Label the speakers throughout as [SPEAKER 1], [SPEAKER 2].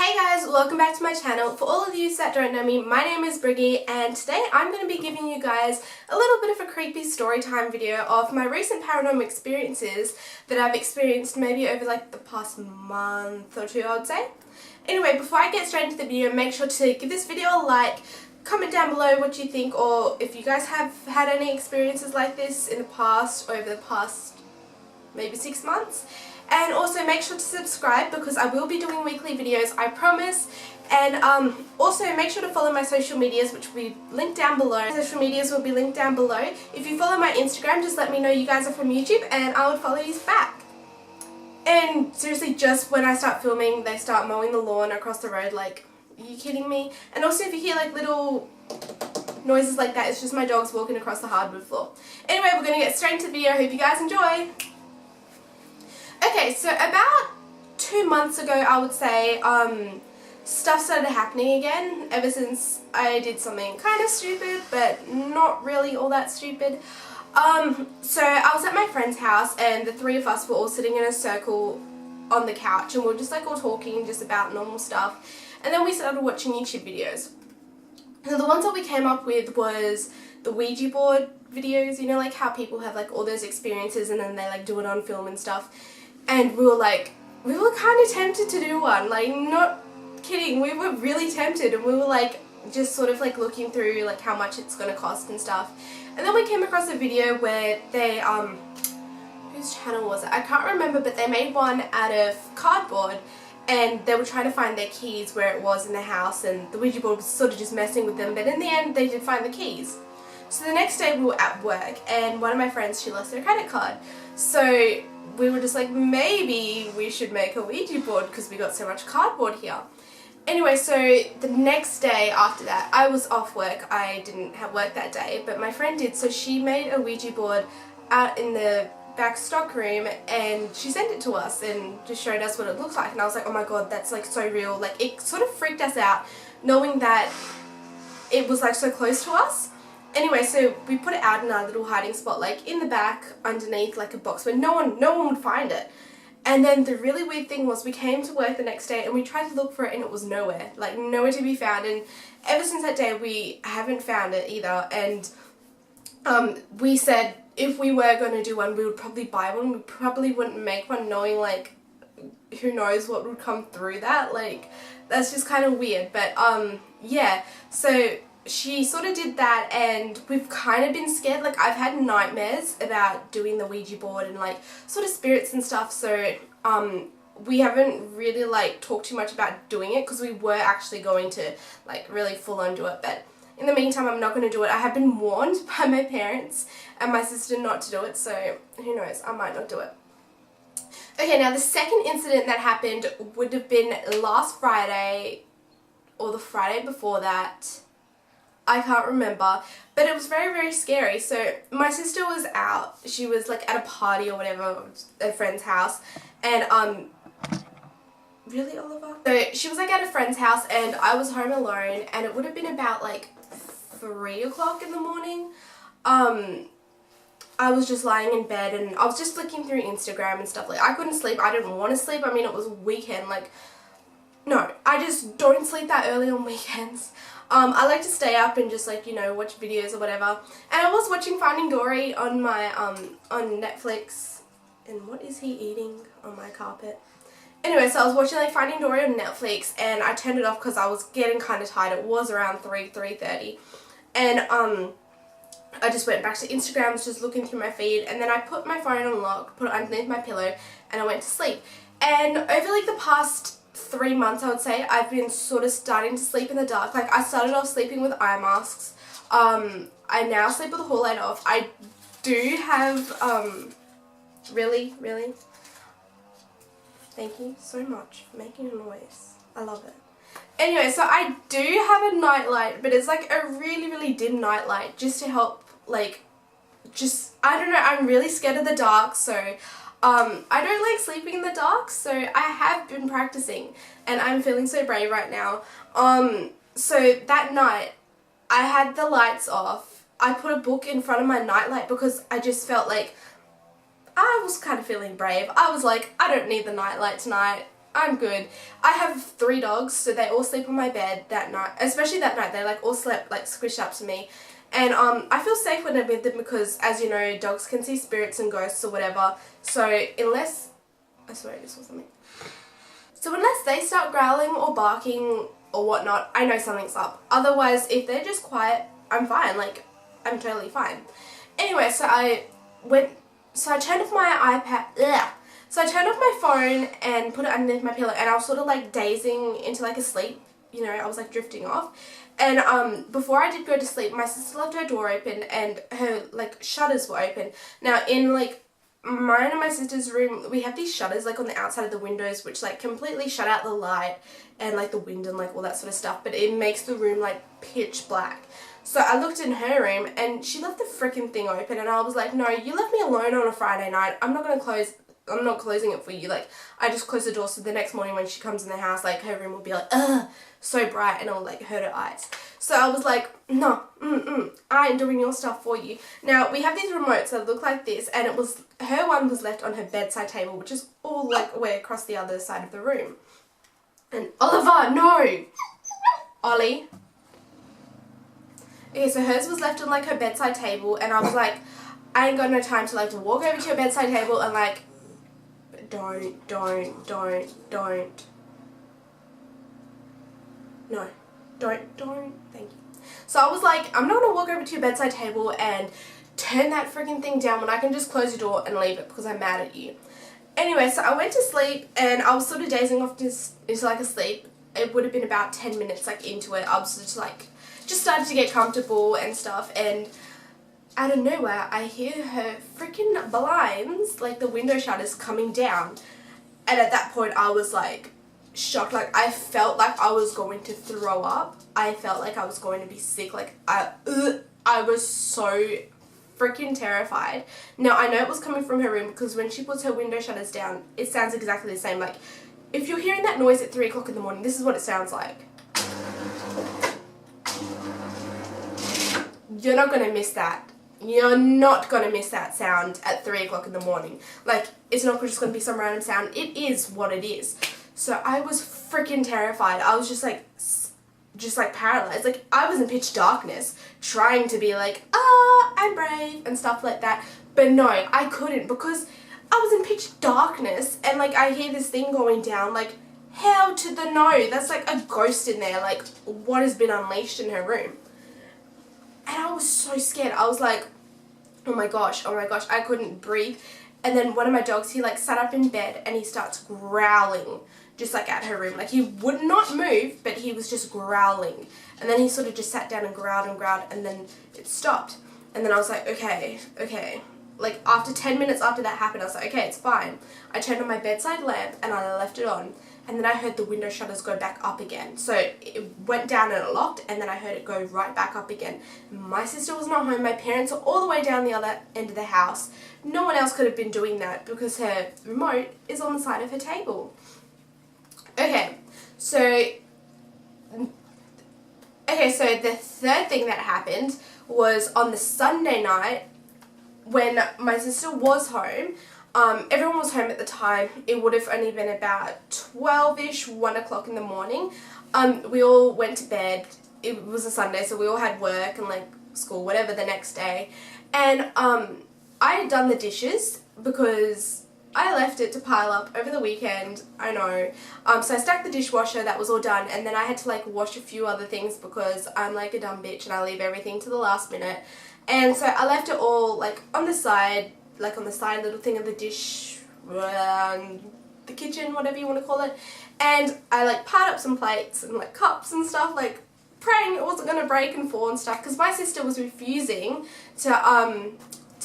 [SPEAKER 1] Hey guys, welcome back to my channel. For all of you that don't know me, my name is Briggy and today I'm going to be giving you guys a little bit of a creepy story time video of my recent paranormal experiences that I've experienced maybe over like the past month or two, I would say. Anyway, before I get straight into the video, make sure to give this video a like, comment down below what you think, or if you guys have had any experiences like this in the past, over the past maybe 6 months. And also make sure to subscribe because I will be doing weekly videos, I promise. And also make sure to follow my social medias, which will be linked down below. Social medias will be linked down below. If you follow my Instagram, just let me know you guys are from YouTube and I would follow you back. And seriously, just when I start filming, they start mowing the lawn across the road. Like, are you kidding me? And also if you hear like little noises like that, it's just my dogs walking across the hardwood floor. Anyway, we're going to get straight into the video. I hope you guys enjoy. Okay, so about 2 months ago, I would say, stuff started happening again ever since I did something kind of stupid, but not really all that stupid. So I was at my friend's house and the three of us were all sitting in a circle on the couch and we were just like all talking just about normal stuff. And then we started watching YouTube videos. So the ones that we came up with was the Ouija board videos, you know, like how people have like all those experiences and then they like do it on film and stuff. And we were kind of tempted to do one, like not kidding, we were really tempted and we were like just sort of like looking through like how much it's gonna cost and stuff. And then we came across a video where they, whose channel was it? I can't remember, but they made one out of cardboard and they were trying to find their keys where it was in the house and the Ouija board was sort of just messing with them, but in the end they did find the keys. So the next day we were at work and one of my friends, she lost her credit card. So we were just like, maybe we should make a Ouija board because we got so much cardboard here. Anyway, so the next day after that, I was off work. I didn't have work that day, but my friend did. So she made a Ouija board out in the back stock room and she sent it to us and just showed us what it looked like. And I was like, oh my god, that's like so real. Like it sort of freaked us out knowing that it was like so close to us. Anyway, so we put it out in our little hiding spot, like in the back, underneath like a box where no one would find it. And then the really weird thing was we came to work the next day and we tried to look for it and it was nowhere, like nowhere to be found. And ever since that day we haven't found it either. And we said if we were going to do one, we would probably buy one. We probably wouldn't make one knowing like who knows what would come through that. Like that's just kind of weird. But yeah, so she sort of did that and we've kind of been scared. Like I've had nightmares about doing the Ouija board and like sort of spirits and stuff, so we haven't really like talked too much about doing it because we were actually going to like really full on do it, but in the meantime I'm not going to do it. I have been warned by my parents and my sister not to do it, so who knows, I might not do it. Okay, now the second incident that happened would have been last Friday or the Friday before that. I can't remember, but it was very, very scary. So my sister was out, she was like at a party or whatever, at a friend's house, and really, Oliver? So she was like at a friend's house and I was home alone and it would have been about like 3 o'clock in the morning. I was just lying in bed and I was just flicking through Instagram and stuff. Like I couldn't sleep, I didn't want to sleep. I mean, it was weekend, like no, I just don't sleep that early on weekends. I like to stay up and just like, you know, watch videos or whatever. And I was watching Finding Dory on my, on Netflix. And what is he eating on my carpet? Anyway, so I was watching like Finding Dory on Netflix and I turned it off because I was getting kind of tired. It was around 3:30. And I just went back to Instagram, was just looking through my feed. And then I put my phone on lock, put it underneath my pillow and I went to sleep. And over like the past 3 months, I would say, I've been sort of starting to sleep in the dark. Like I started off sleeping with eye masks. I now sleep with the whole light off. I do have really thank you so much for making a noise. I love it. Anyway, so I do have a nightlight, but it's like a really dim nightlight just to help, like, just, I don't know, I'm really scared of the dark, so I don't like sleeping in the dark, so I have been practicing and I'm feeling so brave right now. So that night I had the lights off. I put a book in front of my nightlight because I just felt like I was kind of feeling brave. I was like, I don't need the nightlight tonight. I'm good. I have 3 dogs, so they all sleep on my bed that night. Especially that night, they like all slept like squished up to me. And I feel safe when I'm with them because, as you know, dogs can see spirits and ghosts or whatever. So unless, I swear I just saw something. So unless they start growling or barking or whatnot, I know something's up. Otherwise, if they're just quiet, I'm fine. Like, I'm totally fine. Anyway, so I turned off my iPad. Ugh. So I turned off my phone and put it underneath my pillow, and I was sort of like dazing into like a sleep. You know, I was like drifting off. And before I did go to sleep, my sister left her door open and her like shutters were open. Now in like mine and my sister's room, we have these shutters like on the outside of the windows which like completely shut out the light and like the wind and like all that sort of stuff, but it makes the room like pitch black. So I looked in her room and she left the freaking thing open, and I was like, no, you left me alone on a Friday night. I'm not closing it for you. Like, I just closed the door so the next morning when she comes in the house, like, her room will be like, ugh, so bright, and it'll like hurt her eyes. So I was like, no, I ain't doing your stuff for you. Now, we have these remotes that look like this, and her one was left on her bedside table, which is all like way across the other side of the room. And Oliver, no! Ollie. Okay, so hers was left on like her bedside table, and I was like, I ain't got no time to like walk over to your bedside table and like, don't. No, don't, thank you. So I was like, I'm not gonna walk over to your bedside table and turn that freaking thing down when I can just close the door and leave it because I'm mad at you. Anyway, so I went to sleep and I was sort of dazing off into like a sleep. It would have been about 10 minutes like into it. I was just like, just started to get comfortable and stuff, and out of nowhere I hear her freaking blinds, like the window shutters, coming down. And at that point I was like shocked. Like, I felt like I was going to throw up. I felt like I was going to be sick. Like, I was so freaking terrified. Now, I know it was coming from her room because when she puts her window shutters down, it sounds exactly the same. Like, if you're hearing that noise at 3 o'clock in the morning, this is what it sounds like. You're not going to miss that. You're not going to miss that sound at 3 o'clock in the morning. Like, it's not just going to be some random sound. It is what it is. So I was freaking terrified. I was just like paralyzed. Like, I was in pitch darkness trying to be like, I'm brave and stuff like that. But no, I couldn't because I was in pitch darkness and like I hear this thing going down. Like, how to the no? That's like a ghost in there. Like, what has been unleashed in her room? And I was so scared. I was like, oh my gosh, I couldn't breathe. And then one of my dogs, he like sat up in bed and he starts growling just like at her room. Like, he would not move, but he was just growling. And then he sort of just sat down and growled, and then it stopped. And then I was like, okay. Like, after 10 minutes after that happened, I was like, okay, it's fine. I turned on my bedside lamp and I left it on. And then I heard the window shutters go back up again. So it went down and it locked, and then I heard it go right back up again. My sister was not home. My parents are all the way down the other end of the house. No one else could have been doing that because her remote is on the side of her table. Okay, so the third thing that happened was on the Sunday night when my sister was home. Everyone was home at the time. It would have only been about 12-ish, 1 o'clock in the morning. We all went to bed. It was a Sunday, so we all had work and like school, whatever, the next day. And I had done the dishes because I left it to pile up over the weekend. I know. So I stacked the dishwasher, that was all done, and then I had to like wash a few other things because I'm like a dumb bitch and I leave everything to the last minute. And so I left it all like on the side, little thing of the dish, the kitchen, whatever you want to call it. And I like piled up some plates and like cups and stuff, like praying it wasn't going to break and fall and stuff, because my sister was refusing to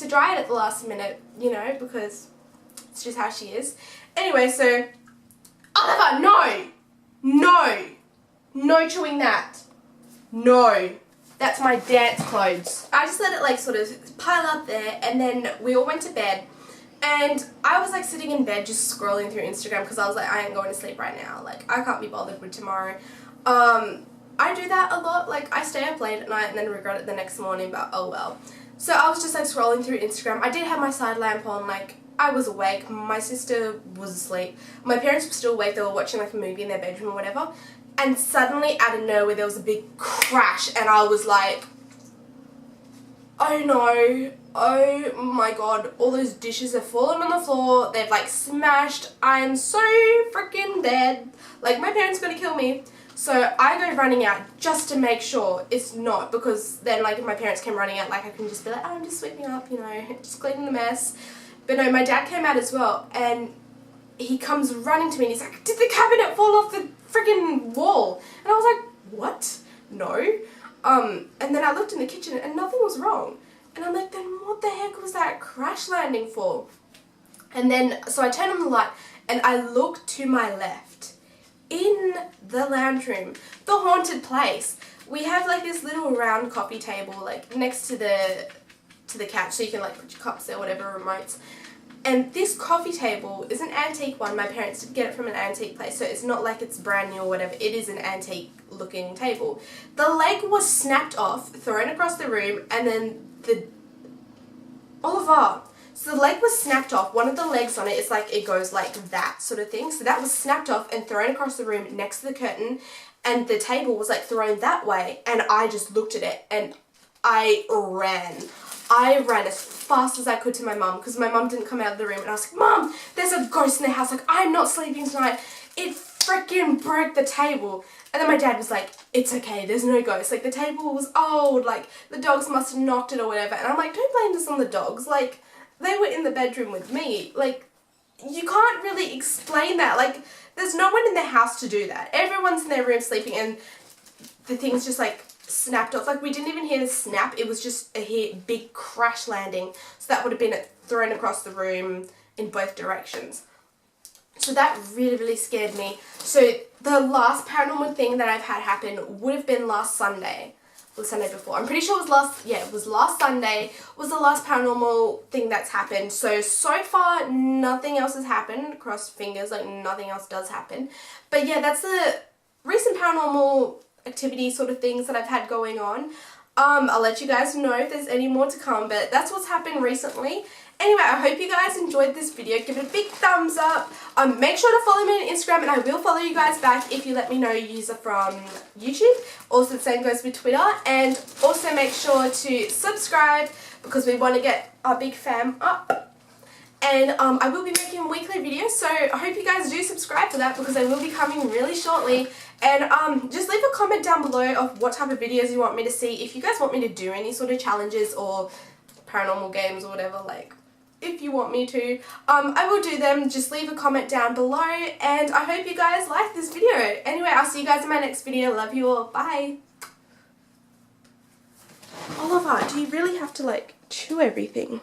[SPEAKER 1] dry it at the last minute, you know, because it's just how she is. Anyway, so Oliver, no chewing that. No. That's my dance clothes. I just let it like sort of pile up there, and then we all went to bed. And I was like sitting in bed just scrolling through Instagram because I was like, I ain't going to sleep right now. Like, I can't be bothered with tomorrow. I do that a lot. Like, I stay up late at night and then regret it the next morning, but oh well. So I was just like scrolling through Instagram. I did have my side lamp on, like, I was awake, my sister was asleep, my parents were still awake, they were watching like a movie in their bedroom or whatever, and suddenly out of nowhere there was a big crash and I was like, oh no, oh my god, all those dishes have fallen on the floor, they've like smashed, I'm so freaking dead, like my parents are gonna kill me. So I go running out just to make sure it's not, because then like if my parents came running out, like I can just be like, oh, I'm just sweeping up, you know, just cleaning the mess. But no, my dad came out as well, and he comes running to me and he's like, did the cabinet fall off the freaking wall? And I was like, what? No. And then I looked in the kitchen and nothing was wrong. And I'm like, then what the heck was that crash landing for? And then, so I turned on the light and I looked to my left. In the lounge room, the haunted place, we have like this little round coffee table like next to the couch, so you can like put your cups there, whatever, remotes. And this coffee table is an antique one. My parents did get it from an antique place, so it's not like it's brand new or whatever. It is an antique looking table. The leg was snapped off, thrown across the room, and then Oliver. So the leg was snapped off. One of the legs on it is like, it goes like that sort of thing. So that was snapped off and thrown across the room next to the curtain, and the table was like thrown that way, and I just looked at it and I ran. I ran as fast as I could to my mum, because my mum didn't come out of the room, and I was like, Mum, there's a ghost in the house, like I'm not sleeping tonight. It freaking broke the table. And then my dad was like, it's okay, there's no ghost. Like the table was old, like the dogs must have knocked it or whatever. And I'm like, don't blame this on the dogs. Like, they were in the bedroom with me. Like, you can't really explain that. Like, there's no one in the house to do that. Everyone's in their room sleeping, and the thing's just like snapped off. Like, we didn't even hear the snap. It was just a big crash landing. So that would have been thrown across the room in both directions. So that really, really scared me. So the last paranormal thing that I've had happen would have been last Sunday. The Sunday before. I'm pretty sure it was last Sunday was the last paranormal thing that's happened. So far nothing else has happened. Cross fingers, like nothing else does happen. But yeah, that's the recent paranormal activity sort of things that I've had going on. I'll let you guys know if there's any more to come, but that's what's happened recently. Anyway, I hope you guys enjoyed this video. Give it a big thumbs up. Make sure to follow me on Instagram, and I will follow you guys back if you let me know your user from YouTube. Also, the same goes with Twitter. And also make sure to subscribe, because we want to get our big fam up. And I will be making weekly videos, so I hope you guys do subscribe for that, because they will be coming really shortly. And just leave a comment down below of what type of videos you want me to see. If you guys want me to do any sort of challenges or paranormal games or whatever, like, if you want me to, I will do them. Just leave a comment down below, and I hope you guys like this video. Anyway, I'll see you guys in my next video. Love you all. Bye. Oliver, do you really have to like chew everything?